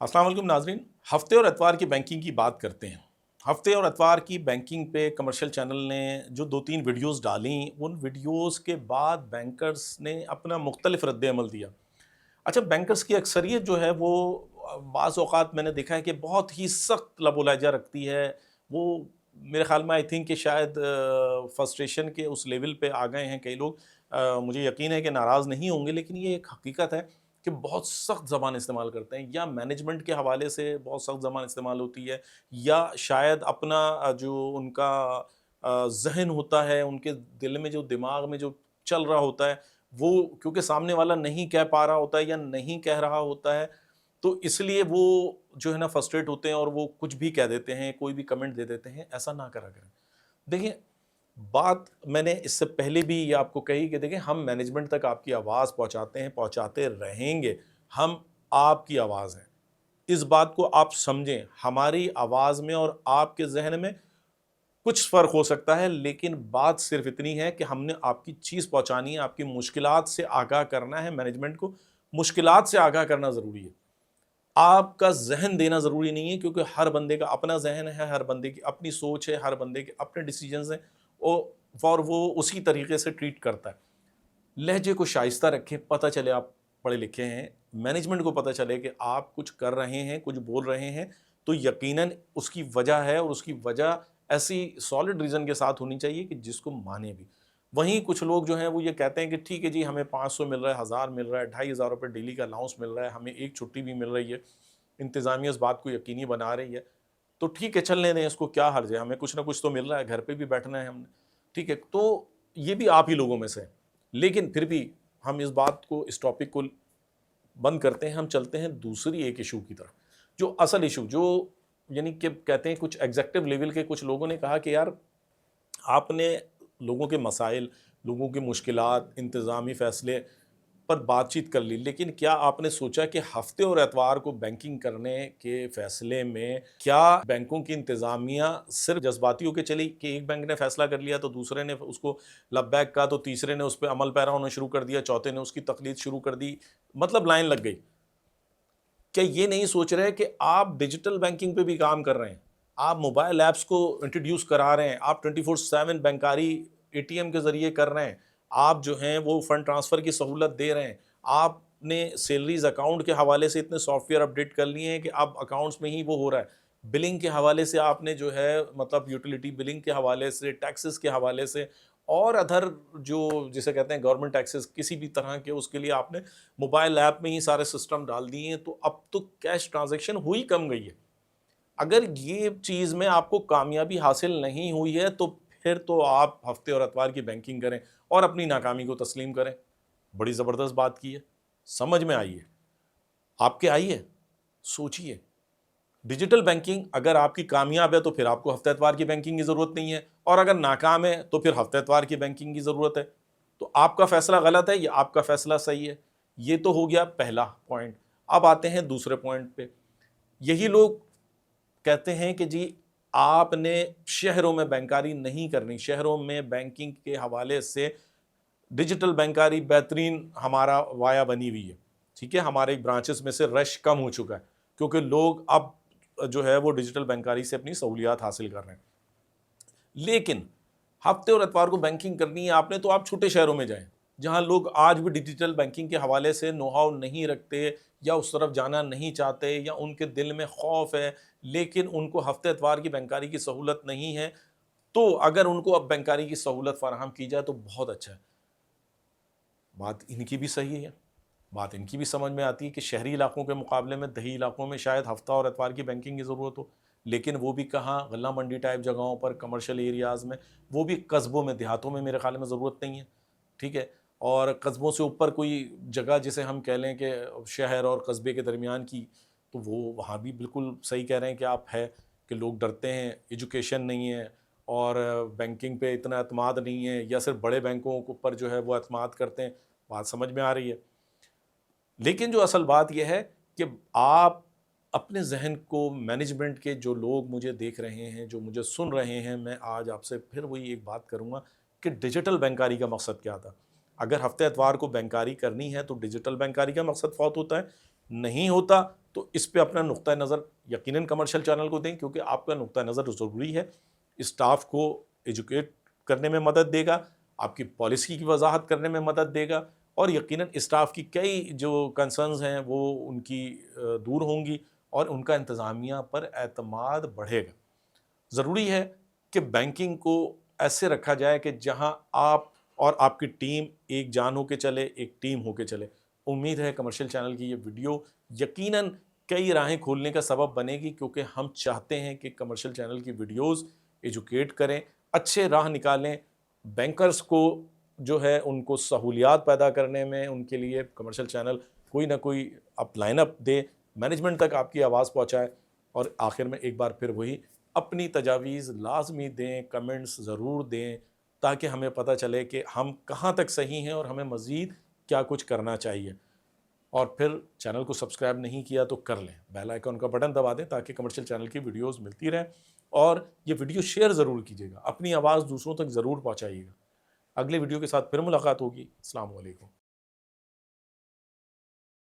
अस्सलाम वालेकुम नाजरीन, हफ्ते और एतवार की बैंकिंग की बात करते हैं। हफ्ते और एतवार की बैंकिंग पे कमर्शियल चैनल ने जो 2-3 वीडियोस डाली, उन वीडियोस के बाद बैंकर्स ने अपना मुख्तलिफ रद्द-ए-अमल दिया। अच्छा, बैंकर्स की अक्सरियत जो है वो बाज़ औक़ात मैंने देखा है कि बहुत ही सख्त लब व लहजा रखती है। वो मेरे ख़्याल में आई थिंक कि शायद फ्रस्ट्रेशन के उस लेवल पे आ गए हैं कई लोग। मुझे यकीन है कि नाराज़ नहीं होंगे, लेकिन ये एक हकीकत है कि बहुत सख्त ज़बान इस्तेमाल करते हैं, या मैनेजमेंट के हवाले से बहुत सख्त ज़बान इस्तेमाल होती है, या शायद अपना जो उनका ज़हन होता है, उनके दिल में जो दिमाग में जो चल रहा होता है, वो क्योंकि सामने वाला नहीं कह पा रहा होता है या नहीं कह रहा होता है, तो इसलिए वो जो है ना फ्रस्ट्रेट होते हैं और वो कुछ भी कह देते हैं, कोई भी कमेंट दे देते हैं। ऐसा ना करा करें। देखिए, बात मैंने इससे पहले भी ये आपको कही कि देखिए, हम मैनेजमेंट तक आपकी आवाज़ पहुँचाते हैं, पहुँचाते रहेंगे। हम आपकी आवाज़ हैं। इस बात को आप समझें, हमारी आवाज़ में और आपके ज़हन में कुछ फ़र्क हो सकता है, लेकिन बात सिर्फ़ इतनी है कि हमने आपकी चीज़ पहुँचानी है, आपकी मुश्किलात से आगाह करना है। मैनेजमेंट को मुश्किलात से आगाह करना ज़रूरी है। आपका ज़हन देना ज़रूरी नहीं है, क्योंकि हर बंदे का अपना ज़हन है, हर बंदे की अपनी सोच है, हर बंदे के अपने डिसीजंस हैं, और वो उसी तरीके से ट्रीट करता है। लहजे को शाइस्ता रखें, पता चले आप पढ़े लिखे हैं, मैनेजमेंट को पता चले कि आप कुछ कर रहे हैं, कुछ बोल रहे हैं, तो यकीनन उसकी वजह है, और उसकी वजह ऐसी सॉलिड रीज़न के साथ होनी चाहिए कि जिसको माने भी। वहीं कुछ लोग जो हैं वो ये कहते हैं कि ठीक है जी, हमें 500 मिल रहा है, 1000 मिल रहा है, 2500 रुपये डेली का अलाउंस मिल रहा है, हमें एक छुट्टी भी मिल रही है, इंतज़ामिया इस बात को यकीनी बना रही है, तो ठीक है, चलने दें, इसको क्या हर्ज है, हमें कुछ ना कुछ तो मिल रहा है, घर पे भी बैठना है हमने, ठीक है। तो ये भी आप ही लोगों में से हैं। लेकिन फिर भी हम इस बात को, इस टॉपिक को बंद करते हैं, हम चलते हैं दूसरी एक इशू की तरफ, जो असल इशू, जो यानी कि कहते हैं कुछ एग्जीक्यूटिव लेवल के कुछ लोगों ने कहा कि यार, आपने लोगों के मसाइल, लोगों की मुश्किलात, इंतज़ामी फ़ैसले पर बातचीत कर ली, लेकिन क्या आपने सोचा कि हफ्ते और एतवार को बैंकिंग करने के फ़ैसले में क्या बैंकों की इंतज़ामिया सिर्फ़ जज़्बाती होके चली कि एक बैंक ने फ़ैसला कर लिया तो दूसरे ने उसको लब्बैक कहा, तो तीसरे ने उस पे अमल पैरा होना शुरू कर दिया, चौथे ने उसकी तक़लीद शुरू कर दी, मतलब लाइन लग गई। क्या ये नहीं सोच रहे कि आप डिजिटल बैंकिंग पे भी काम कर रहे हैं, आप मोबाइल ऐप्स को इंट्रोड्यूस करा रहे हैं, आप 24/7 बैंकारी एटीएम के ज़रिए कर रहे हैं, आप जो हैं वो फ़ंड ट्रांसफ़र की सहूलत दे रहे हैं, आपने सैलरीज़ अकाउंट के हवाले से इतने सॉफ्टवेयर अपडेट कर लिए हैं कि अब अकाउंट्स में ही वो हो रहा है। बिलिंग के हवाले से आपने जो है, मतलब यूटिलिटी बिलिंग के हवाले से, टैक्सेस के हवाले से, और अदर जो जिसे कहते हैं गवर्नमेंट टैक्सेस, किसी भी तरह के, उसके लिए आपने मोबाइल ऐप में ही सारे सिस्टम डाल दिए हैं, तो अब तो कैश ट्रांज़ैक्शन हुई कम गई है। अगर ये चीज़ में आपको कामयाबी हासिल नहीं हुई है, तो फिर तो आप हफ्ते और एतवार की बैंकिंग करें और अपनी नाकामी को तस्लीम करें। बड़ी ज़बरदस्त बात की है, समझ में आई है, आपके आई है, सोचिए। डिजिटल बैंकिंग अगर आपकी कामयाब है तो फिर आपको हफ्ते एतवार की बैंकिंग की ज़रूरत नहीं है, और अगर नाकाम है तो फिर हफ्ते एतवार की बैंकिंग की ज़रूरत है। तो आपका फ़ैसला गलत है या आपका फ़ैसला सही है, ये तो हो गया पहला पॉइंट। अब आते हैं दूसरे पॉइंट पे। यही लोग कहते हैं कि जी, आपने शहरों में बैंकारी नहीं करनी, शहरों में बैंकिंग के हवाले से डिजिटल बैंकारी बेहतरीन हमारा वाया बनी हुई है, ठीक है, हमारे ब्रांचेस में से रश कम हो चुका है, क्योंकि लोग अब जो है वो डिजिटल बैंकारी से अपनी सहूलियात हासिल कर रहे हैं। लेकिन हफ्ते और एतवार को बैंकिंग करनी है आपने, तो आप छोटे शहरों में जाएं, जहां लोग आज भी डिजिटल बैंकिंग के हवाले से नो हाउ नहीं रखते, या उस तरफ जाना नहीं चाहते, या उनके दिल में खौफ है, लेकिन उनको हफ्ते एतवार की बैंकारी की सहूलत नहीं है। तो अगर उनको अब बैंकारी की सहूलत फराहम की जाए तो बहुत अच्छा है। बात इनकी भी सही है, बात इनकी भी समझ में आती है कि शहरी इलाकों के मुकाबले में दही इलाकों में शायद हफ्ता और एतवार की बैंकिंग की ज़रूरत हो, लेकिन वो भी कहाँ, गल्ला मंडी टाइप जगहों पर, कमर्शियल एरियाज़ में, वो भी कस्बों में, देहातों में मेरे ख्याल में ज़रूरत नहीं है, ठीक है। और कस्बों से ऊपर कोई जगह जिसे हम कह लें कि शहर और कस्बे के दरमियान की, तो वो वहाँ भी बिल्कुल सही कह रहे हैं कि आप है कि लोग डरते हैं, एजुकेशन नहीं है, और बैंकिंग पे इतना एतमाद नहीं है, या सिर्फ बड़े बैंकों के ऊपर जो है वो एतमाद करते हैं। बात समझ में आ रही है। लेकिन जो असल बात यह है कि आप अपने ज़हन को, मैनेजमेंट के जो लोग मुझे देख रहे हैं, जो मुझे सुन रहे हैं, मैं आज आपसे फिर वही एक बात करूँगा कि डिजिटल बैंकारी का मकसद क्या था। अगर हफ्ते एतवार को बैंकारी करनी है तो डिजिटल बैंकारी का मकसद फ़ौत होता है, نہیں ہوتا تو اس پہ اپنا نقطہ نظر یقیناً کمرشل چینل کو دیں، کیونکہ آپ کا نقطہ نظر ضروری ہے، اسٹاف کو ایجوکیٹ کرنے میں مدد دے گا، آپ کی پالیسی کی وضاحت کرنے میں مدد دے گا، اور یقیناً اسٹاف کی کئی جو کنسرنز ہیں وہ ان کی دور ہوں گی، اور ان کا انتظامیہ پر اعتماد بڑھے گا۔ ضروری ہے کہ بینکنگ کو ایسے رکھا جائے کہ جہاں آپ اور آپ کی ٹیم ایک جان ہو کے چلے، ایک ٹیم ہو کے چلے۔ امید ہے کمرشل چینل کی یہ ویڈیو یقیناً کئی راہیں کھولنے کا سبب بنے گی، کیونکہ ہم چاہتے ہیں کہ کمرشل چینل کی ویڈیوز ایجوکیٹ کریں، اچھے راہ نکالیں، بینکرز کو جو ہے ان کو سہولیات پیدا کرنے میں ان کے لیے کمرشل چینل کوئی نہ کوئی اپ لائن اپ دے، مینجمنٹ تک آپ کی آواز پہنچائے، اور آخر میں ایک بار پھر وہی اپنی تجاویز لازمی دیں، کمنٹس ضرور دیں، تاکہ ہمیں پتہ چلے کہ ہم کہاں تک صحیح ہیں اور ہمیں مزید کیا کچھ کرنا چاہیے۔ اور پھر چینل کو سبسکرائب نہیں کیا تو کر لیں، بیل آئیکن کا بٹن دبا دیں تاکہ کمرشل چینل کی ویڈیوز ملتی رہیں، اور یہ ویڈیو شیئر ضرور کیجیے گا، اپنی آواز دوسروں تک ضرور پہنچائیے گا۔ اگلے ویڈیو کے ساتھ پھر ملاقات ہوگی۔ السلام علیکم۔